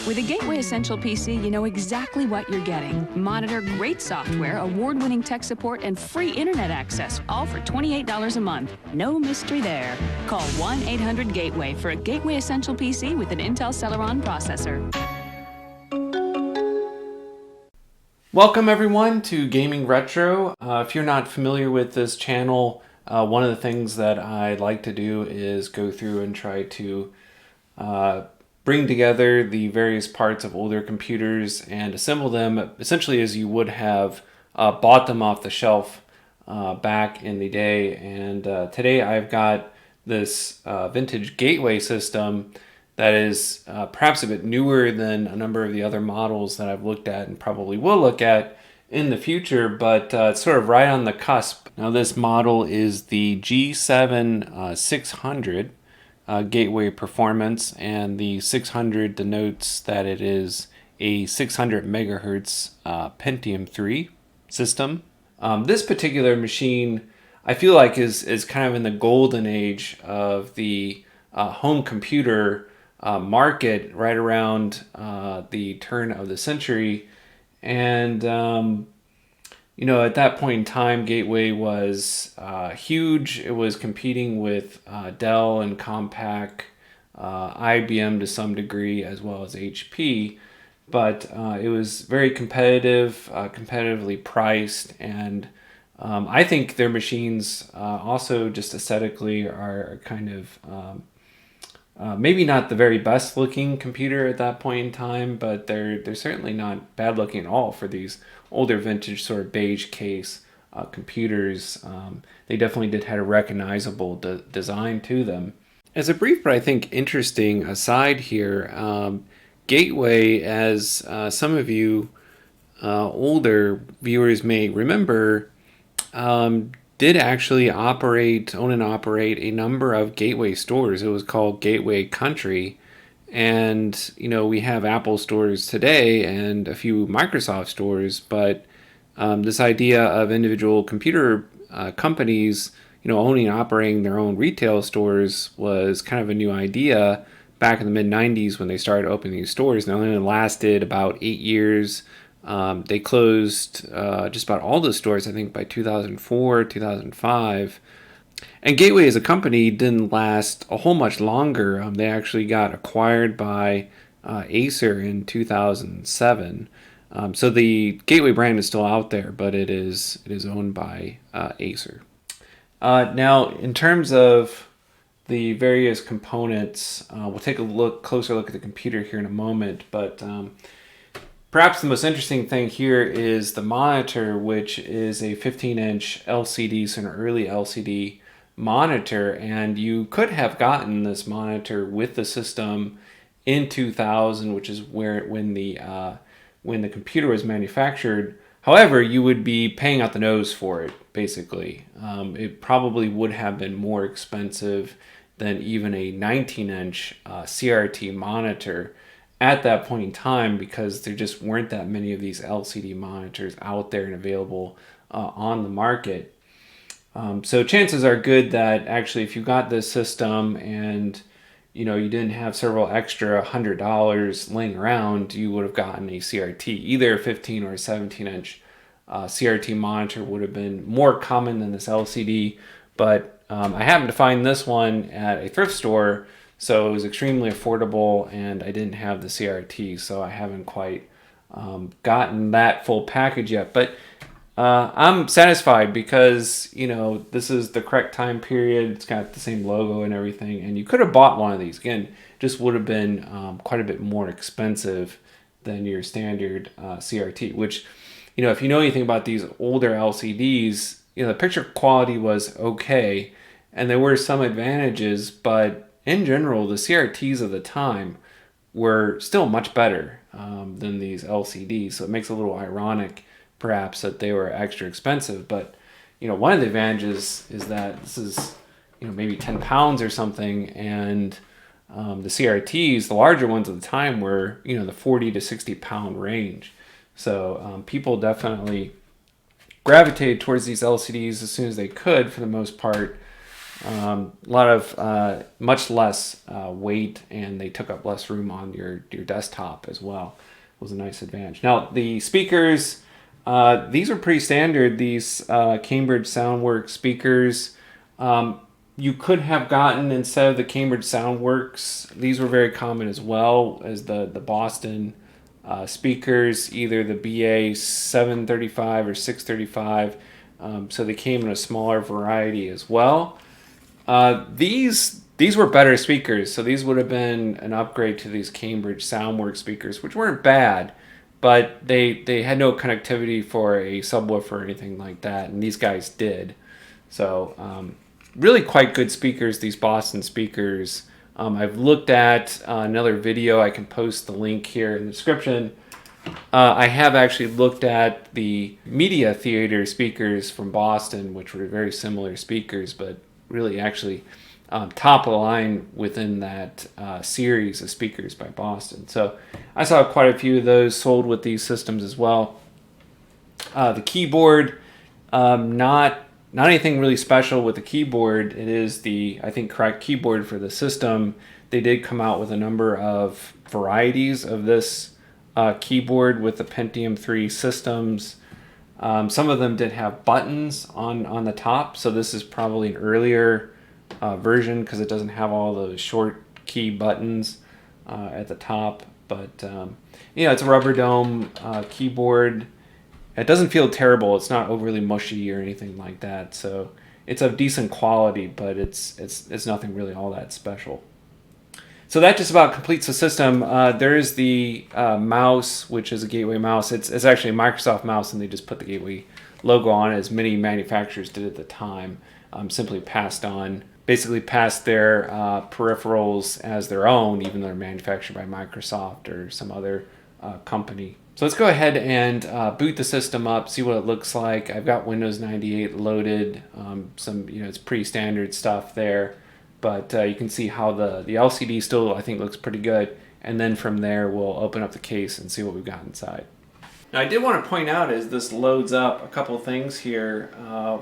With a Gateway Essential PC, you know exactly what you're getting. Monitor, great software, award-winning tech support, and free internet access, all for $28 a month. No mystery there. Call 1-800-GATEWAY for a Gateway Essential PC with an Intel Celeron processor. Welcome everyone to Gaming Retro. If you're not familiar with this channel, one of the things that I like to do is go through and try to bring together the various parts of older computers and assemble them essentially as you would have bought them off the shelf back in the day. And today I've got this vintage Gateway system that is perhaps a bit newer than a number of the other models that I've looked at and probably will look at in the future, but it's sort of right on the cusp. Now this model is the G7 600 Gateway Performance, and the 600 denotes that it is a 600 megahertz Pentium III system. This particular machine I feel like is kind of in the golden age of the home computer market right around the turn of the century. And, at that point in time, Gateway was huge. It was competing with Dell and Compaq, IBM to some degree, as well as HP. But it was very competitive, competitively priced, and I think their machines also just aesthetically are kind of maybe not the very best looking computer at that point in time, but they're certainly not bad looking at all for these older vintage sort of beige case computers. They definitely did have a recognizable design to them. As a brief but I think interesting aside here, Gateway, as some of you older viewers may remember, did actually own and operate a number of Gateway stores. It was called Gateway Country. And, we have Apple stores today and a few Microsoft stores, but this idea of individual computer companies, owning and operating their own retail stores was kind of a new idea back in the mid-90s when they started opening these stores. Now, it only lasted about 8 years. They closed just about all the stores, I think, by 2004, 2005. And Gateway as a company didn't last a whole much longer. They actually got acquired by Acer in 2007. So the Gateway brand is still out there, but it is owned by Acer. Now, in terms of the various components, we'll take a closer look at the computer here in a moment, but perhaps the most interesting thing here is the monitor, which is a 15-inch LCD, so an early LCD monitor, and you could have gotten this monitor with the system in 2000, which is when the computer was manufactured. However, you would be paying out the nose for it, basically. It probably would have been more expensive than even a 19-inch CRT monitor at that point in time, because there just weren't that many of these LCD monitors out there and available on the market. So chances are good that actually if you got this system and you didn't have several extra $100 laying around, you would have gotten a CRT. Either a 15 or a 17-inch CRT monitor would have been more common than this LCD, but I happened to find this one at a thrift store, so it was extremely affordable, and I didn't have the CRT, so I haven't quite gotten that full package yet. But I'm satisfied because, this is the correct time period. It's got the same logo and everything, and you could have bought one of these. Again, just would have been quite a bit more expensive than your standard CRT, which, if you know anything about these older LCDs, the picture quality was okay, and there were some advantages, but in general, the CRTs of the time were still much better than these LCDs. So it makes it a little ironic, perhaps, that they were extra expensive. But, one of the advantages is that this is, maybe 10 pounds or something. And the CRTs, the larger ones at the time, were, the 40 to 60 pound range. So people definitely gravitated towards these LCDs as soon as they could, for the most part. A lot of much less weight, and they took up less room on your desktop as well. It was a nice advantage. Now the speakers, these are pretty standard. These Cambridge Soundworks speakers. You could have gotten, instead of the Cambridge Soundworks, these were very common as well as the Boston speakers, either the BA 735 or 635. So they came in a smaller variety as well. These were better speakers, so these would have been an upgrade to these Cambridge Soundworks speakers, which weren't bad, but they had no connectivity for a subwoofer or anything like that, and these guys did. So really quite good speakers, these Boston speakers. I've looked at another video. I can post the link here in the description. I have actually looked at the Media Theater speakers from Boston, which were very similar speakers, but really actually top of the line within that series of speakers by Boston. So I saw quite a few of those sold with these systems as well. The keyboard, not anything really special with the keyboard. It is the, I think, correct keyboard for the system. They did come out with a number of varieties of this keyboard with the Pentium III systems. Some of them did have buttons on the top, so this is probably an earlier version because it doesn't have all those short key buttons at the top. But yeah, it's a rubber dome keyboard. It doesn't feel terrible. It's not overly mushy or anything like that. So it's of decent quality, but it's nothing really all that special. So that just about completes the system. There is the mouse, which is a Gateway mouse. It's actually a Microsoft mouse, and they just put the Gateway logo on, as many manufacturers did at the time. Simply basically passed their peripherals as their own, even though they're manufactured by Microsoft or some other company. So let's go ahead and boot the system up, see what it looks like. I've got Windows 98 loaded. It's pretty standard stuff there. But you can see how the LCD still, I think, looks pretty good. And then from there, we'll open up the case and see what we've got inside. Now, I did want to point out, as this loads up, a couple of things here.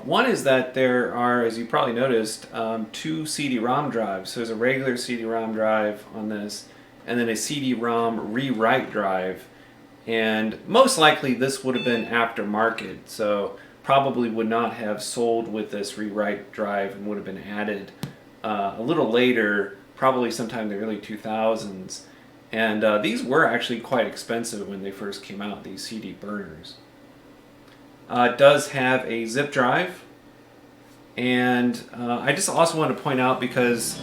One is that there are, as you probably noticed, two CD-ROM drives. So there's a regular CD-ROM drive on this, and then a CD-ROM rewrite drive. And most likely this would have been aftermarket, so probably would not have sold with this rewrite drive and would have been added a little later, probably sometime in the early 2000s. And these were actually quite expensive when they first came out, these CD burners. It does have a zip drive, and I just also want to point out, because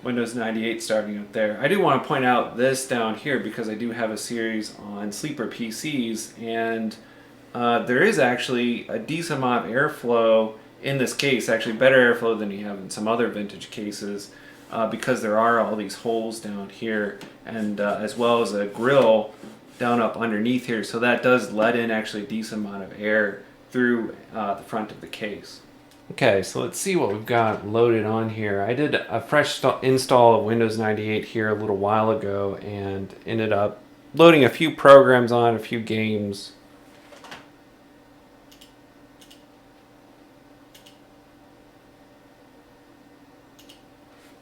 Windows 98 starting up there. I do want to point out this down here because I do have a series on sleeper PCs, and there is actually a decent amount of airflow in this case, actually better airflow than you have in some other vintage cases, because there are all these holes down here, and as well as a grill down up underneath here, so that does let in actually a decent amount of air through the front of the case. Okay, so let's see what we've got loaded on here. I did a fresh install of Windows 98 here a little while ago and ended up loading a few programs on, a few games.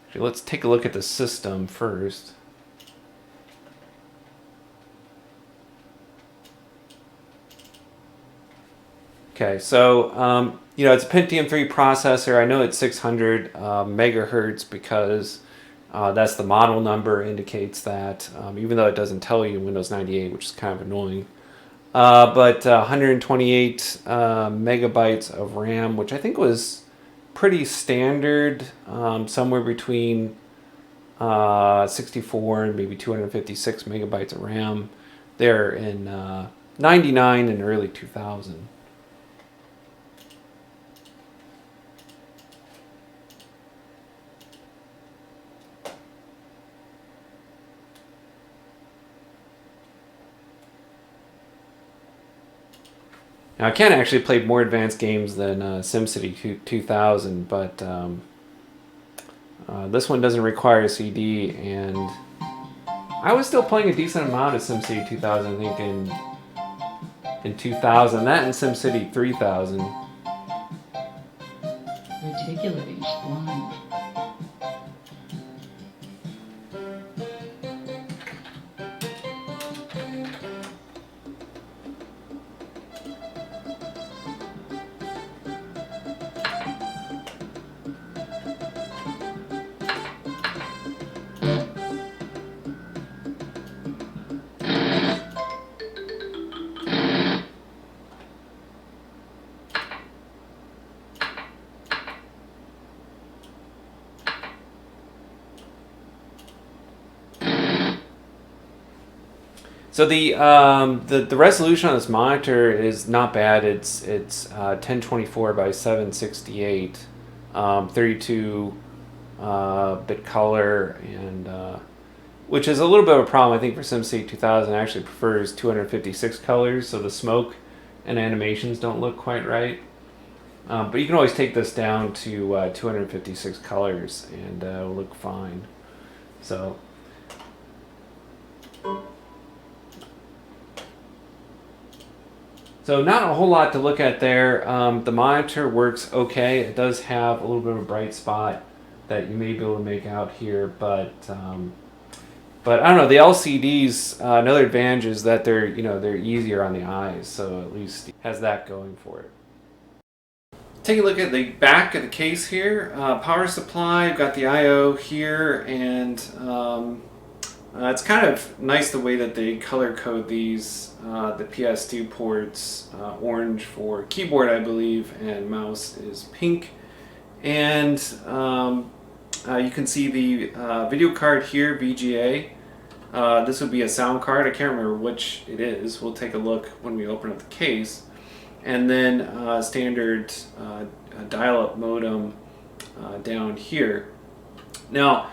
Actually, let's take a look at the system first. Okay, so it's a Pentium III processor. I know it's 600 megahertz because that's the model number, indicates that, even though it doesn't tell you in Windows 98, which is kind of annoying. But 128 megabytes of RAM, which I think was pretty standard, somewhere between 64 and maybe 256 megabytes of RAM there in 99 and early 2000. Now, I can actually play more advanced games than SimCity 2000, but this one doesn't require a CD, and I was still playing a decent amount of SimCity 2000, I think, in in 2000. That in SimCity 3000. Reticulate blind. So the resolution on this monitor is not bad. It's 1024 by 768, 32 bit color, and which is a little bit of a problem. I think for SimCity 2000 it actually prefers 256 colors, so the smoke and animations don't look quite right. But you can always take this down to 256 colors and it'll look fine. So not a whole lot to look at there. The monitor works okay. It does have a little bit of a bright spot that you may be able to make out here, but I don't know. The LCDs, another advantage is that they're easier on the eyes, so at least it has that going for it. Take a look at the back of the case here. Power supply, I've got the I/O here, and it's kind of nice the way that they color code these. The PS2 ports, orange for keyboard, I believe, and mouse is pink. And you can see the video card here, VGA. This would be a sound card. I can't remember which it is. We'll take a look when we open up the case. And then standard dial-up modem down here. Now,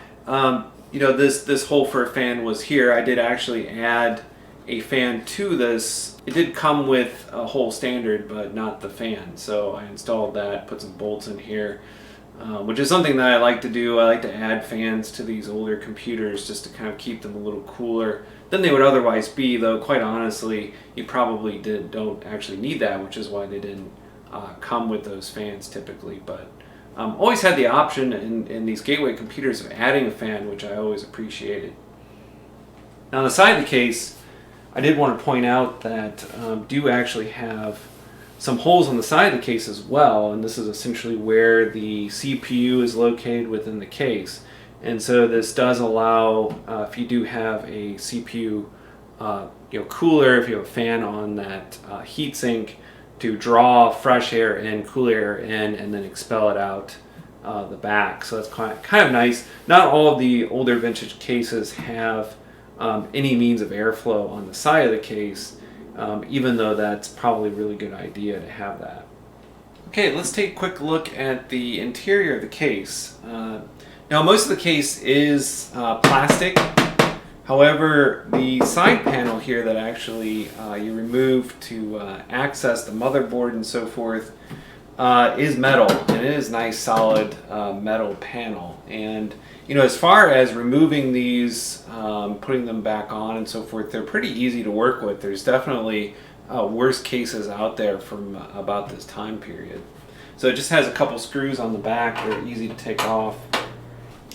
this hole for a fan was here. I did actually add a fan to this. It did come with a whole standard, but not the fan. So I installed that, put some bolts in here, which is something that I like to do. I like to add fans to these older computers just to kind of keep them a little cooler than they would otherwise be, though quite honestly, you probably don't actually need that, which is why they didn't come with those fans typically. But always had the option in these gateway computers of adding a fan, which I always appreciated. Now on the side of the case, I did want to point out that do actually have some holes on the side of the case as well, and this is essentially where the CPU is located within the case. And so this does allow, if you do have a CPU cooler, if you have a fan on that heatsink, to draw fresh air in, cool air in, and then expel it out the back. So that's kind of nice. Not all of the older vintage cases have any means of airflow on the side of the case, even though that's probably a really good idea to have that. Okay, let's take a quick look at the interior of the case. Now most of the case is plastic. However, the side panel here that actually you remove to access the motherboard and so forth is metal, and it is a nice solid metal panel. And as far as removing these, putting them back on and so forth, they're pretty easy to work with. There's definitely worse cases out there from about this time period. So it just has a couple screws on the back. They're easy to take off.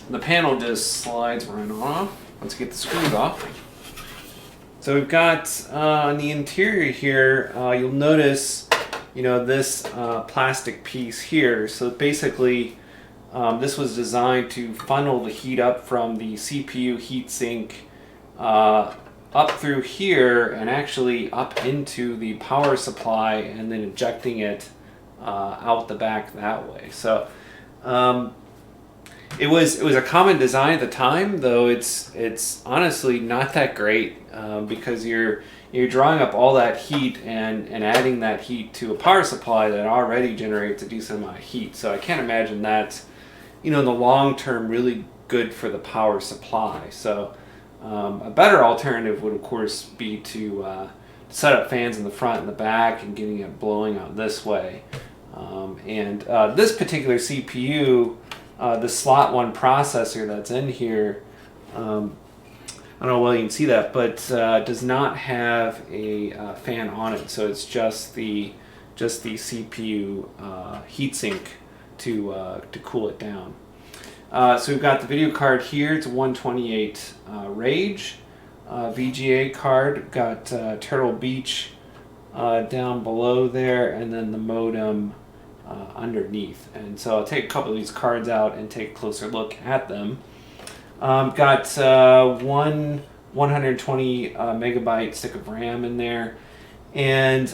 The panel just slides right off once you get the screws off. So we've got on the interior here, you'll notice this plastic piece here. So basically this was designed to funnel the heat up from the CPU heatsink up through here and actually up into the power supply, and then injecting it out the back that way. So it was a common design at the time, though it's honestly not that great because you're drawing up all that heat and adding that heat to a power supply that already generates a decent amount of heat. So I can't imagine that's in the long term really good for the power supply. So a better alternative would of course be to set up fans in the front and the back and getting it blowing out this way. This particular CPU, the slot 1 processor that's in here, I don't know whether you can see that, but does not have a fan on it, so it's just the CPU heatsink to cool it down. So we've got the video card here. It's a 128 Rage VGA card. We've got Turtle Beach down below there, and then the modem underneath. And so I'll take a couple of these cards out and take a closer look at them. Got one 120 megabyte stick of RAM in there, and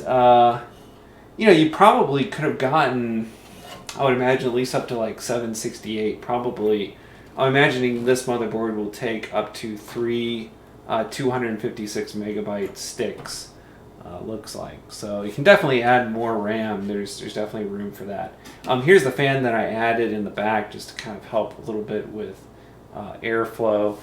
you probably could have gotten, I would imagine, at least up to like 768 probably. I'm imagining this motherboard will take up to 3 256 megabyte sticks, looks like. So you can definitely add more RAM. There's definitely room for that. Here's the fan that I added in the back just to kind of help a little bit with airflow.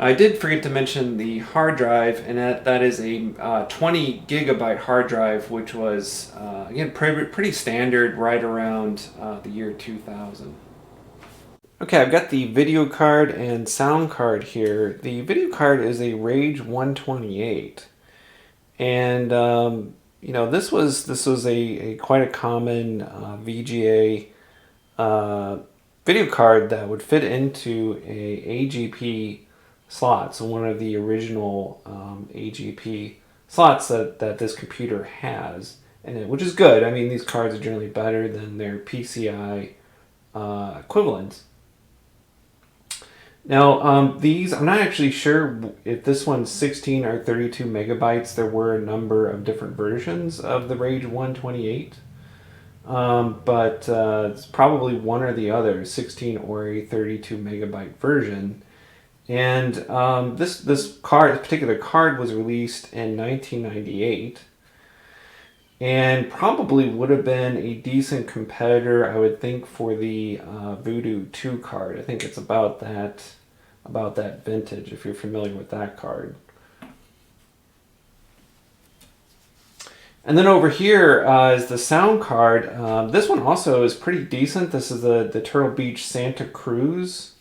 I did forget to mention the hard drive, and that is a 20 gigabyte hard drive, which was again pretty standard right around the year 2000. Okay, I've got the video card and sound card here. The video card is a Rage 128, and this was a quite a common VGA video card that would fit into a AGP slot, so one of the original AGP slots that this computer has, which is good. I mean, these cards are generally better than their PCI equivalents. Now, these, I'm not actually sure if this one's 16 or 32 megabytes. There were a number of different versions of the Rage 128. But it's probably one or the other, 16 or a 32 megabyte version. And this particular card was released in 1998, and probably would have been a decent competitor, I would think, for the Voodoo 2 card. I think it's about that vintage, if you're familiar with that card. And then over here is the sound card. This one also is pretty decent. This is the Turtle Beach Santa Cruz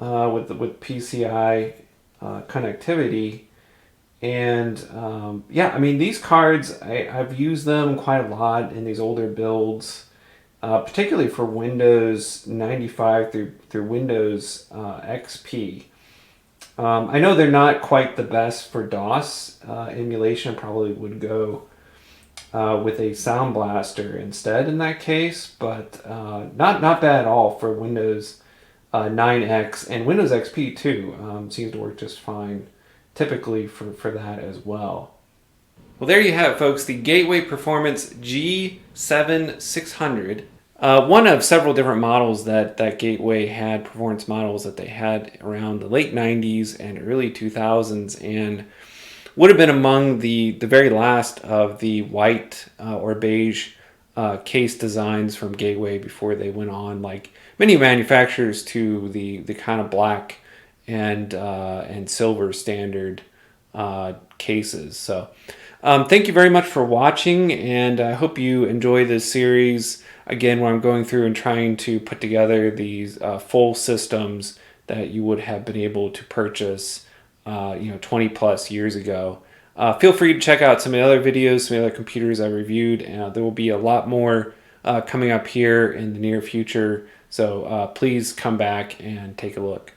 with PCI connectivity. And I mean, these cards, I've used them quite a lot in these older builds, particularly for Windows 95 through Windows XP. I know they're not quite the best for DOS emulation. Probably would go with a Sound Blaster instead in that case, but not bad at all for Windows 9X and Windows XP too. Seems to work just fine typically for that as well. Well, there you have it, folks, the Gateway Performance G7600. One of several different models that Gateway had, performance models that they had around the late 90s and early 2000s, and would have been among the very last of the white or beige case designs from Gateway before they went on, like many manufacturers, to the kind of black and silver standard cases. So thank you very much for watching, and I hope you enjoy this series, again, where I'm going through and trying to put together these full systems that you would have been able to purchase 20 plus years ago. Feel free to check out some of the other videos, some of the other computers I reviewed. There will be a lot more coming up here in the near future, so please come back and take a look.